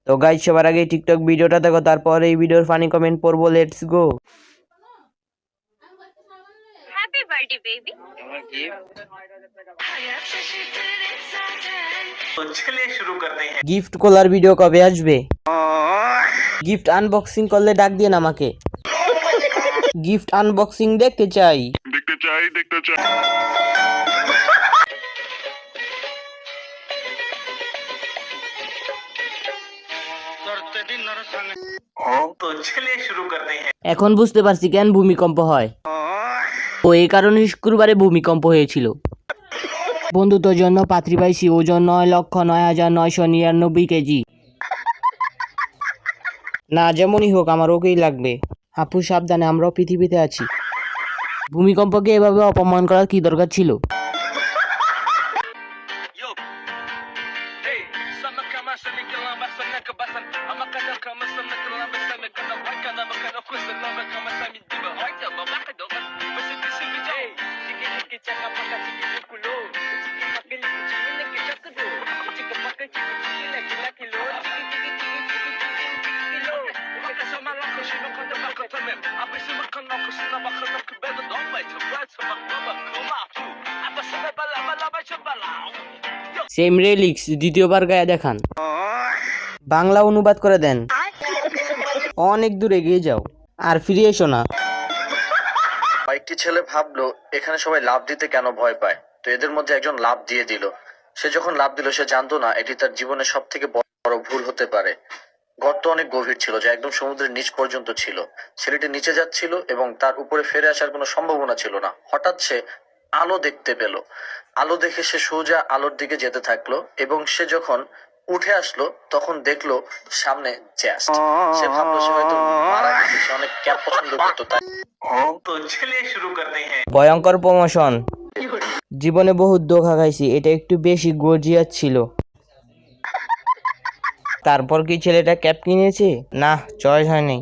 তো গাইস সবার আগে টিকটক ভিডিওটা দেখো, তারপর এই ভিডিওর ফানি কমেন্ট পড়বো। Let's go. Happy birthday baby. तो चलिए शुरू करते हैं। গিফট খোলার ভিডিও কবে আসবে? গিফট আনবক্সিং করলে ডাক দিন আমাকে। গিফট আনবক্সিং দেখতে চাই। तो चलिए शुरू करते हैं। এখন বুঝতে পারছি কেন ভূমিকম্প হয়। ও এই কারণে শুক্রবারে ভূমিকম্প হয়েছিল। বন্ধুত্বের জন্য পাত্রী পাইছি, ওজন 9,09,999 কেজি। না যেমনই হোক আমার ওকেই লাগবে। আপু সাবধানে, আমরাও পৃথিবীতে আছি। ভূমিকম্পকে এভাবে অপমান করার কি দরকার ছিল? সেম রেলিক্স দ্বিতীয়বার গায়ে দেখান। বাংলা অনুবাদ করে দেন। অনেক দূরে এগিয়ে যাও আর ফিরে এসো না। কয়েকটি ছেলে ভাবলো এখানে সবাই লাফ দিতে কেন ভয় পায়, তো এদের মধ্যে একজন লাফ দিয়ে দিল। সে যখন লাফ দিল সে জানতো না এটি তার জীবনের সব থেকে বড় ভুল হতে পারে। গর্ত অনেক গভীর ছিল, যা একদম সমুদ্রের নিচ পর্যন্ত ছিল। ছেলেটি নিচে যাচ্ছিল এবং তার উপরে ফিরে আসার কোনো সম্ভাবনা ছিল না। হঠাৎ সে আলো দেখতে পেল। আলো দেখে সে সোজা আলোর দিকে যেতে থাকলো এবং সে যখন উঠে আসলো তখন দেখলো সামনে জ্যাস্ট। সে ভাবলো সে হয়তো মারা গেছে, সে অনেক ক্যাপ পছন্দ করতো তাই। तो चलिए शुरू करते हैं। ভয়ঙ্কর প্রমোশন। জীবনে বহুত ধোঁকা খাইছি, এটা একটু বেশি গর্জিয়াস ছিল। তারপর কি ছেলেটা ক্যাপ কিনেছে? না, চয়েস হয়নি।